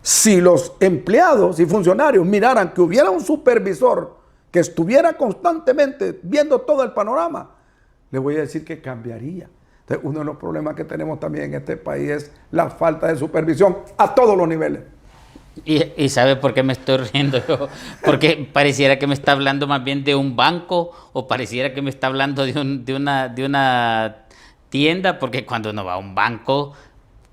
si los empleados y funcionarios miraran que hubiera un supervisor que estuviera constantemente viendo todo el panorama, le voy a decir que cambiaría. Entonces, uno de los problemas que tenemos también en este país es la falta de supervisión a todos los niveles. ¿Y sabe por qué me estoy riendo yo? Porque pareciera que me está hablando más bien de un banco o pareciera que me está hablando de una tienda, porque cuando uno va a un banco,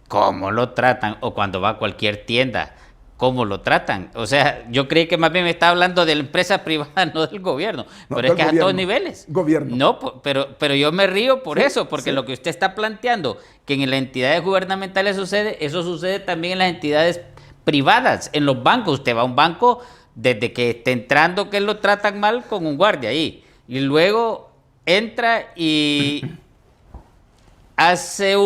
¿cómo lo tratan? O cuando va a cualquier tienda, ¿cómo lo tratan? O sea, yo creí que más bien me está hablando de la empresa privada, no del gobierno. No, pero es que es a todos niveles. Gobierno. No, pero yo me río por eso, porque sí. lo que usted está planteando, que en las entidades gubernamentales sucede, eso sucede también en las entidades privadas, en los bancos. Usted va a un banco, desde que esté entrando que lo tratan mal con un guardia ahí, y luego entra y hace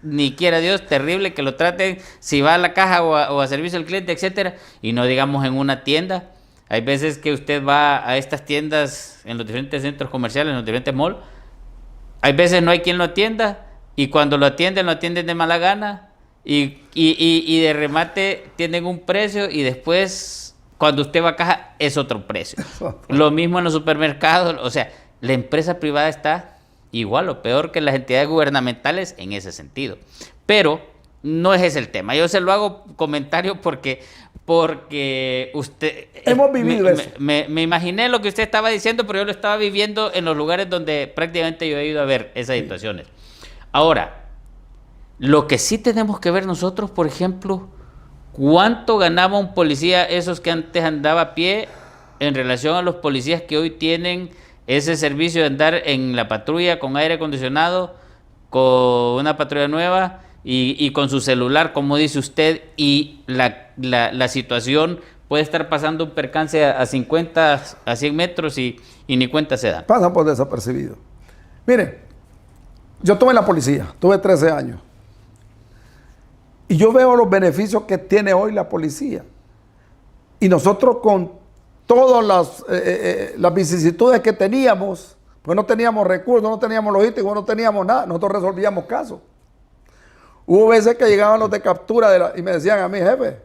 ni quiera Dios, terrible que lo traten, si va a la caja o a servicio al cliente, etcétera, y no digamos en una tienda. Hay veces que usted va a estas tiendas en los diferentes centros comerciales, en los diferentes malls, hay veces no hay quien lo atienda, y cuando lo atienden de mala gana, y de remate tienen un precio, y después cuando usted va a caja es otro precio. Lo mismo en los supermercados. O sea, la empresa privada está igual o peor que las entidades gubernamentales en ese sentido. Pero no es ese el tema. Yo se lo hago comentario porque porque usted... Hemos vivido eso. Me imaginé lo que usted estaba diciendo, pero yo lo estaba viviendo en los lugares donde prácticamente yo he ido a ver esas situaciones. Ahora, lo que sí tenemos que ver nosotros, por ejemplo, ¿cuánto ganaba un policía, esos que antes andaba a pie, en relación a los policías que hoy tienen ese servicio de andar en la patrulla con aire acondicionado, con una patrulla nueva y con su celular, como dice usted, y la situación puede estar pasando un percance a 50, a 100 metros y ni cuenta se da? Pasan por desapercibido. Mire, yo estuve en la policía, tuve 13 años. Y yo veo los beneficios que tiene hoy la policía. Y nosotros con todas las vicisitudes que teníamos, pues no teníamos recursos, no teníamos logística, no teníamos nada, nosotros resolvíamos casos. Hubo veces que llegaban los de captura y me decían a mí, jefe,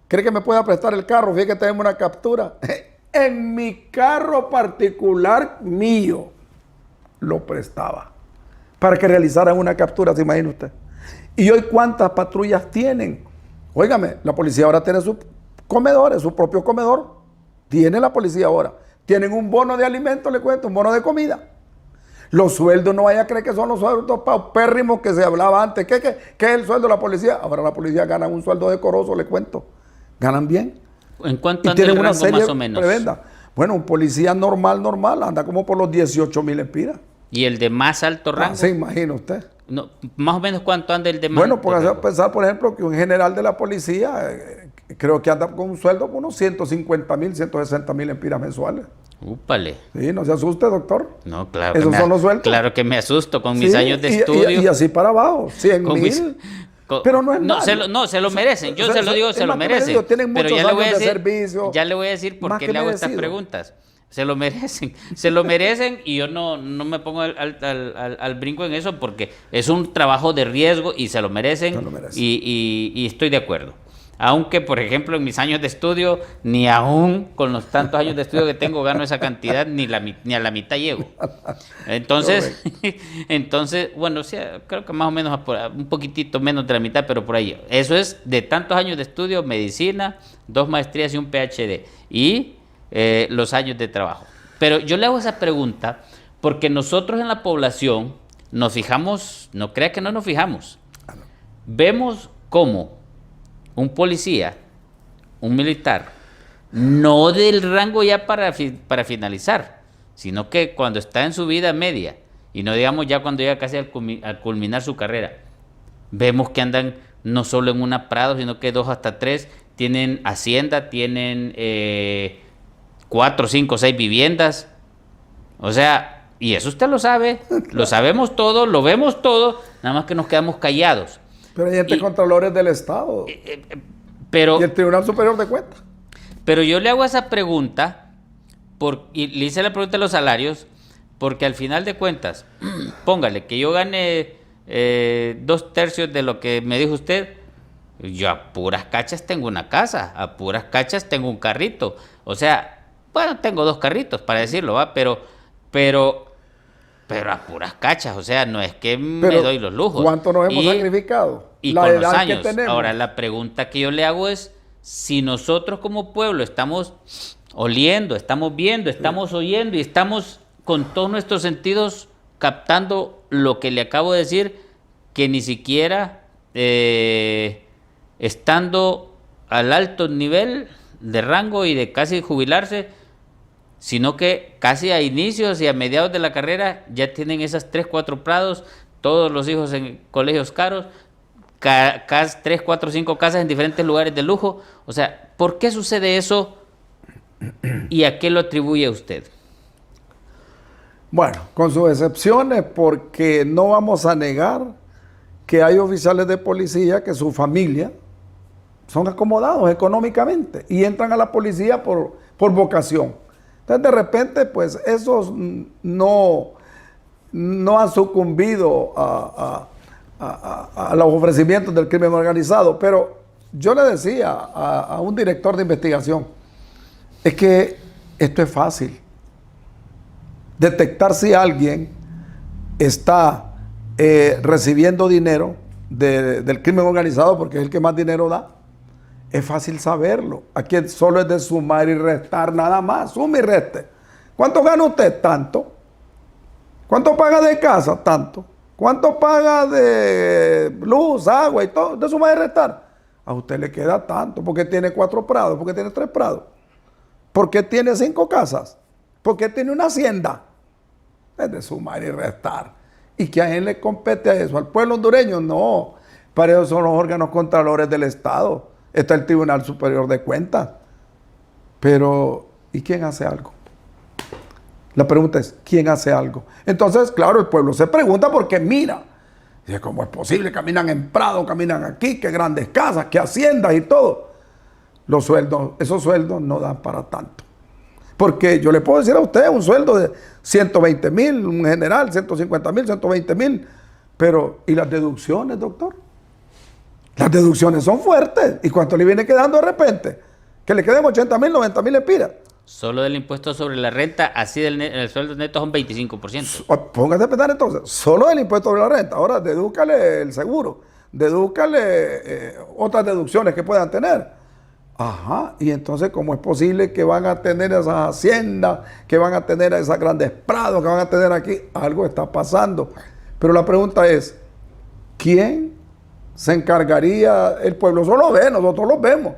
¿cree que me pueda prestar el carro? Fíjate que tenemos una captura. En mi carro particular mío lo prestaba para que realizaran una captura, ¿se imagina usted? Y hoy, ¿cuántas patrullas tienen? Óigame, la policía ahora tiene sus comedores, su propio comedor. Tiene la policía ahora. Tienen un bono de alimentos, le cuento, un bono de comida. Los sueldos, no vaya a creer que son los sueldos paupérrimos que se hablaba antes. ¿Qué es el sueldo de la policía? Ahora la policía gana un sueldo decoroso, le cuento. Ganan bien. ¿En cuánto anda el rango más o menos? Tremenda. Bueno, un policía normal, anda como por los 18,000 empiras. ¿Y el de más alto rango? Se imagina usted. No, más o menos cuánto anda el de más bueno, alto porque rango. pensar, por ejemplo, que un general de la policía creo que anda con un sueldo por unos 150,000, 160,000 empiras mensuales. Úpale. Sí, no se asuste, doctor. No, claro. Esos son los sueldos. Claro que me asusto con mis años de estudio. Y así para abajo, 100,000. Pero no es nada. Se lo merecen. Yo se lo digo, se lo merecen. Tienen muchos años de servicio. Ya le voy a decir por qué le hago estas preguntas. Se lo merecen y yo no me pongo al brinco en eso porque es un trabajo de riesgo y se lo merecen, y estoy de acuerdo. Aunque, por ejemplo, en mis años de estudio, ni aún con los tantos años de estudio que tengo gano esa cantidad, ni a la mitad llego. Entonces, bueno, sí, creo que más o menos un poquitito menos de la mitad, pero por ahí. Eso es de tantos años de estudio, medicina, 2 maestrías y un PhD. Y los años de trabajo. Pero yo le hago esa pregunta porque nosotros en la población nos fijamos, no crea que no nos fijamos, vemos cómo un policía, un militar, no del rango ya para finalizar, sino que cuando está en su vida media, y no digamos ya cuando llega casi al culminar su carrera, vemos que andan no solo en una Prado, sino que 2 hasta 3, tienen hacienda, tienen 4, 5, 6 viviendas. O sea, y eso usted lo sabe, lo sabemos todo, lo vemos todo, nada más que nos quedamos callados. Pero hay gente contralores del Estado. Y el Tribunal Superior de Cuentas. Pero yo le hago esa pregunta, y le hice la pregunta de los salarios, porque al final de cuentas, póngale que yo gane 2/3 de lo que me dijo usted, yo a puras cachas tengo una casa, a puras cachas tengo un carrito. O sea, bueno, tengo 2 carritos, para decirlo, ¿va? Pero a puras cachas, o sea, no es que me doy los lujos. ¿Cuánto nos hemos sacrificado? Y con los años. Ahora, la pregunta que yo le hago es, si nosotros como pueblo estamos oliendo, estamos viendo, estamos oyendo y estamos con todos nuestros sentidos captando lo que le acabo de decir, que ni siquiera estando al alto nivel de rango y de casi jubilarse, sino que casi a inicios y a mediados de la carrera ya tienen esas 3, 4 prados, todos los hijos en colegios caros, 3, 4, 5 casas en diferentes lugares de lujo. O sea, ¿por qué sucede eso y a qué lo atribuye usted? Bueno, con sus excepciones, porque no vamos a negar que hay oficiales de policía que su familia son acomodados económicamente y entran a la policía por vocación. Entonces, de repente, pues, esos no han sucumbido a los ofrecimientos del crimen organizado. Pero yo le decía a un director de investigación, es que esto es fácil. Detectar si alguien está recibiendo dinero del crimen organizado, porque es el que más dinero da. Es fácil saberlo. Aquí solo es de sumar y restar nada más. Suma y reste. ¿Cuánto gana usted? Tanto. ¿Cuánto paga de casa? Tanto. ¿Cuánto paga de luz, agua y todo? De sumar y restar. A usted le queda tanto. ¿Por qué tiene 4 prados? ¿Por qué tiene 3 prados? ¿Por qué tiene 5 casas? ¿Por qué tiene una hacienda? Es de sumar y restar. ¿Y que a él le compete a eso? ¿Al pueblo hondureño? No. Para eso son los órganos contralores del Estado. Está el Tribunal Superior de Cuentas. Pero, ¿y quién hace algo? La pregunta es, ¿quién hace algo? Entonces, claro, el pueblo se pregunta porque mira, dice, ¿cómo es posible? Caminan en Prado, caminan aquí, qué grandes casas, qué haciendas y todo. Los sueldos, esos sueldos no dan para tanto. Porque yo le puedo decir a usted un sueldo de 120,000, un general, 150,000, 120,000. Pero, ¿y las deducciones, doctor? Las deducciones son fuertes. ¿Y cuánto le viene quedando de repente? Que le queden 80,000, 90,000 lempiras. Solo del impuesto sobre la renta, así el sueldo neto es un 25%. Póngase a pensar entonces, solo del impuesto sobre la renta. Ahora, dedúcale el seguro, dedúcale otras deducciones que puedan tener. Ajá, y entonces, ¿cómo es posible que van a tener esas haciendas, que van a tener esas grandes prados, que van a tener aquí? Algo está pasando. Pero la pregunta es, ¿quién se encargaría? El pueblo solo ve, nosotros los vemos.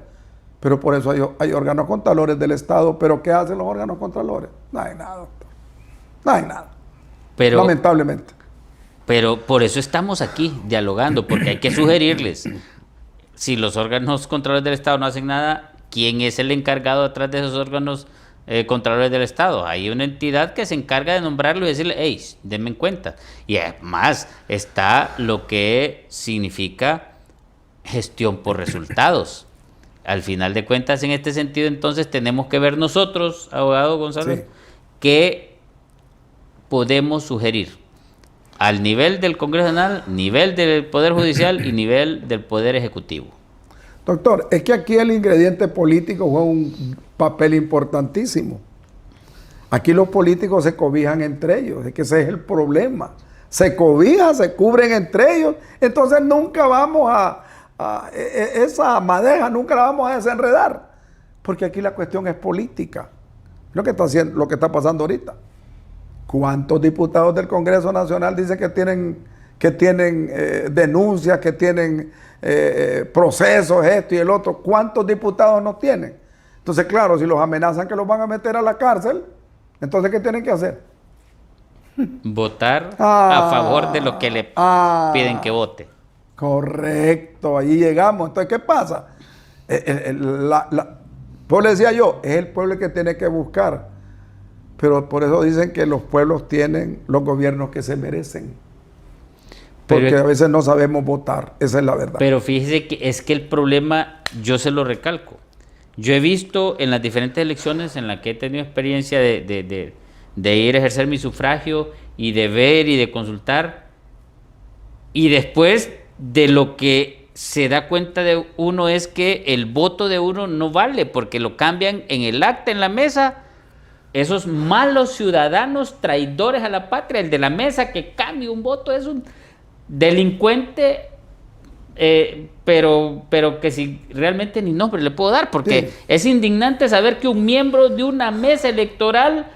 Pero por eso hay órganos contralores del Estado. ¿Pero qué hacen los órganos contralores? No hay nada, doctor. No hay nada. Pero, lamentablemente. Pero por eso estamos aquí dialogando, porque hay que sugerirles. Si los órganos contralores del Estado no hacen nada, ¿quién es el encargado detrás de esos órganos contralores del Estado? Hay una entidad que se encarga de nombrarlo y decirle, hey, denme en cuenta. Y además está lo que significa gestión por resultados. Al final de cuentas, en este sentido, entonces tenemos que ver nosotros, abogado González, Sí. qué podemos sugerir al nivel del Congreso Nacional, nivel del Poder Judicial y nivel del Poder Ejecutivo. Doctor, es que aquí el ingrediente político juega un papel importantísimo. Aquí los políticos se cobijan entre ellos, es que ese es el problema. Se cobijan, se cubren entre ellos, entonces nunca vamos esa madeja nunca la vamos a desenredar, porque aquí la cuestión es política. Lo que está pasando ahorita. ¿Cuántos diputados del Congreso Nacional dicen que tienen denuncias, que tienen procesos, esto y el otro? ¿Cuántos diputados no tienen? Entonces, claro, si los amenazan que los van a meter a la cárcel, entonces, ¿qué tienen que hacer? Votar a favor de lo que le piden que vote. Correcto, ahí llegamos. Entonces, ¿qué pasa? Pues le decía yo, es el pueblo el que tiene que buscar. Pero por eso dicen que los pueblos tienen los gobiernos que se merecen. Porque a veces no sabemos votar, esa es la verdad. Pero fíjese que es que el problema, yo se lo recalco. Yo he visto en las diferentes elecciones en las que he tenido experiencia de ir a ejercer mi sufragio y de ver y de consultar, y después de lo que se da cuenta de uno es que el voto de uno no vale porque lo cambian en el acta, en la mesa. Esos malos ciudadanos traidores a la patria, el de la mesa que cambia un voto es un delincuente, pero que si realmente ni nombre le puedo dar, porque sí, es indignante saber que un miembro de una mesa electoral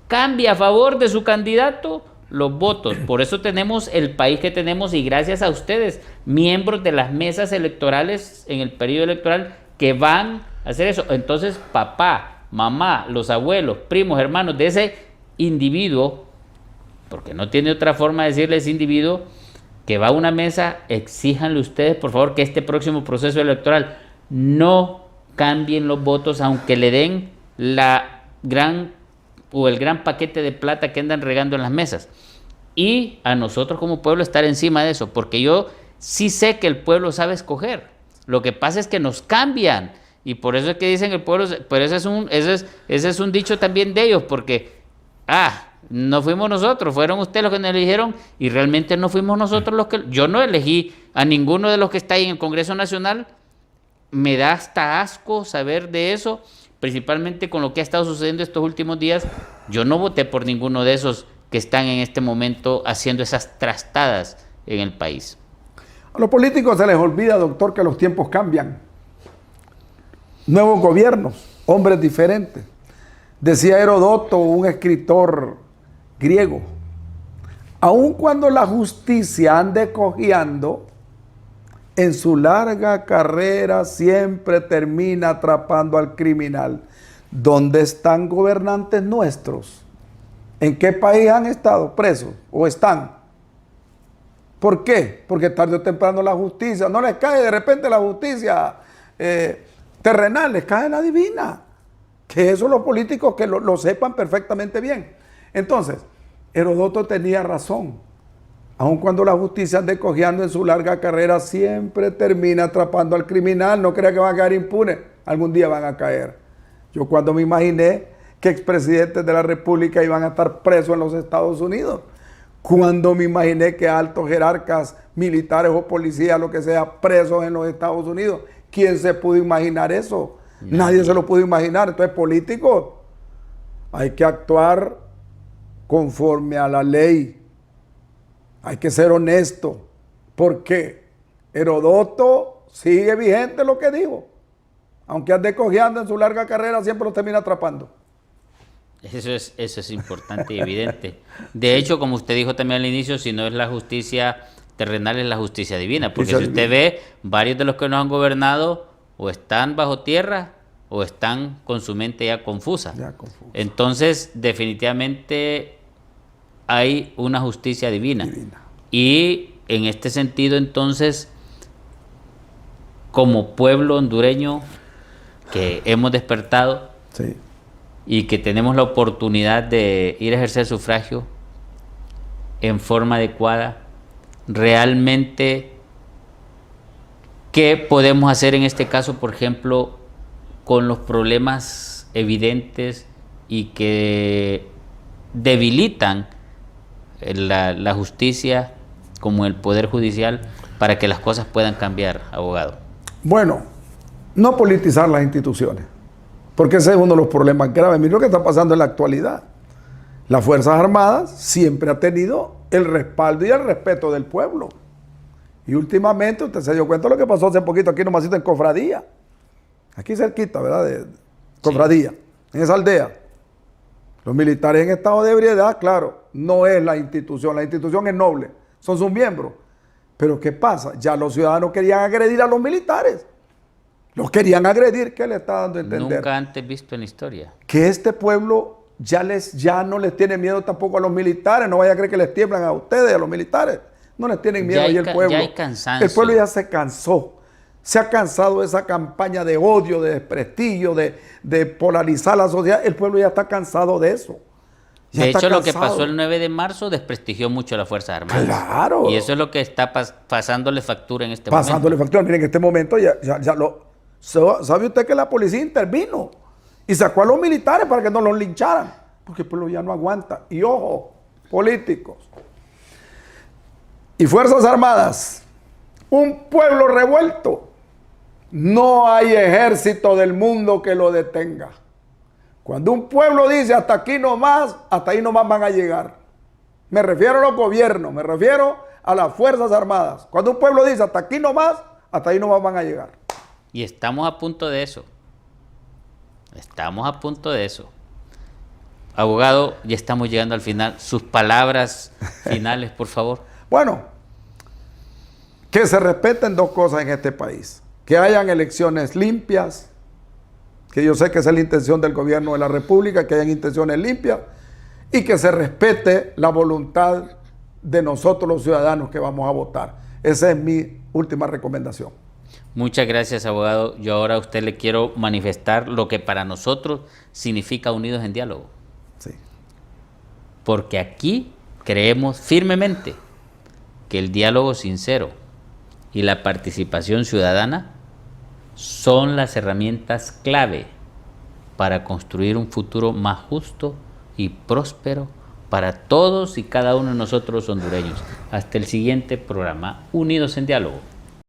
cambia a favor de su candidato los votos. Por eso tenemos el país que tenemos y gracias a ustedes, miembros de las mesas electorales en el periodo electoral que van a hacer eso. Entonces, papá, mamá, los abuelos, primos, hermanos de ese individuo, porque no tiene otra forma de decirle a ese individuo que va a una mesa, exíjanle ustedes por favor que este próximo proceso electoral no cambien los votos, aunque le den el gran paquete de plata que andan regando en las mesas. Y a nosotros como pueblo estar encima de eso, porque yo sí sé que el pueblo sabe escoger. Lo que pasa es que nos cambian. Y por eso es que dicen el pueblo, pero ese es un dicho también de ellos, porque, no fuimos nosotros, fueron ustedes los que nos eligieron y realmente no fuimos nosotros los que... Yo no elegí a ninguno de los que está ahí en el Congreso Nacional, me da hasta asco saber de eso, principalmente con lo que ha estado sucediendo estos últimos días. Yo no voté por ninguno de esos que están en este momento haciendo esas trastadas en el país. A los políticos se les olvida, doctor, que los tiempos cambian. nuevos gobiernos, hombres diferentes. Decía Herodoto, un escritor griego, aun cuando la justicia ande cojeando, en su larga carrera siempre termina atrapando al criminal. ¿Dónde están gobernantes nuestros? ¿En qué país han estado presos o están? ¿Por qué? Porque tarde o temprano la justicia, no les cae de repente la justicia terrenal, les cae la divina. Que eso los políticos que lo sepan perfectamente bien. Entonces, Herodoto tenía razón. Aun cuando la justicia ande cojeando en su larga carrera, siempre termina atrapando al criminal. No crea que van a quedar impunes. Algún día van a caer. Yo cuando me imaginé que expresidentes de la República iban a estar presos en los Estados Unidos. Cuando me imaginé que altos jerarcas militares o policías, lo que sea, presos en los Estados Unidos. ¿Quién se pudo imaginar eso? Nadie se lo pudo imaginar. Entonces, políticos, hay que actuar conforme a la ley. Hay que ser honesto. ¿Por qué? Herodoto sigue vigente lo que dijo. Aunque ande cojeando en su larga carrera, siempre lo termina atrapando. Eso es importante y evidente. De hecho, como usted dijo también al inicio, si no es la justicia terrenal, es la justicia divina. Porque si usted ve, varios de los que nos han gobernado o están bajo tierra o están con su mente ya confusa. Entonces, definitivamente hay una justicia divina. Y en este sentido, entonces, como pueblo hondureño que hemos despertado, sí, y que tenemos la oportunidad de ir a ejercer sufragio en forma adecuada, realmente, ¿qué podemos hacer en este caso, por ejemplo, con los problemas evidentes y que debilitan la justicia como el Poder Judicial para que las cosas puedan cambiar, abogado? Bueno, no politizar las instituciones. Porque ese es uno de los problemas graves. Mira lo que está pasando en la actualidad. Las Fuerzas Armadas siempre han tenido el respaldo y el respeto del pueblo. Y últimamente usted se dio cuenta de lo que pasó hace poquito aquí nomás en Cofradía. Aquí cerquita, ¿verdad? De Cofradía, sí, en esa aldea. Los militares en estado de ebriedad, claro, no es la institución es noble, son sus miembros. Pero ¿qué pasa? Ya los ciudadanos querían agredir a los militares. Los querían agredir. ¿Qué le está dando a entender? Nunca antes visto en la historia. Que este pueblo ya no les tiene miedo tampoco a los militares. No vaya a creer que les tiemblan a ustedes, a los militares. No les tienen miedo ahí el pueblo. Ya hay cansancio. El pueblo ya se cansó. Se ha cansado de esa campaña de odio, de desprestigio, de polarizar la sociedad. El pueblo ya está cansado de eso. De hecho, lo que pasó el 9 de marzo desprestigió mucho a las Fuerzas Armadas. Claro. Y eso es lo que está pasándole factura en este momento. Pasándole factura. Miren, en este momento ya lo... ¿Sabe usted que la policía intervino y sacó a los militares para que no los lincharan? Porque el pueblo ya no aguanta. Y ojo, políticos y Fuerzas Armadas, un pueblo revuelto, no hay ejército del mundo que lo detenga. Cuando un pueblo dice hasta aquí nomás, hasta ahí nomás van a llegar. Me refiero a los gobiernos, me refiero a las Fuerzas Armadas. Cuando un pueblo dice hasta aquí nomás, hasta ahí nomás van a llegar. Y estamos a punto de eso. Estamos a punto de eso. Abogado, ya estamos llegando al final. Sus palabras finales, por favor. Bueno, que se respeten dos cosas en este país. Que hayan elecciones limpias, que yo sé que esa es la intención del gobierno de la República, que hayan intenciones limpias, y que se respete la voluntad de nosotros los ciudadanos que vamos a votar. Esa es mi última recomendación. Muchas gracias, abogado. Yo ahora a usted le quiero manifestar lo que para nosotros significa Unidos en Diálogo. Sí. Porque aquí creemos firmemente que el diálogo sincero y la participación ciudadana son las herramientas clave para construir un futuro más justo y próspero para todos y cada uno de nosotros hondureños. Hasta el siguiente programa, Unidos en Diálogo.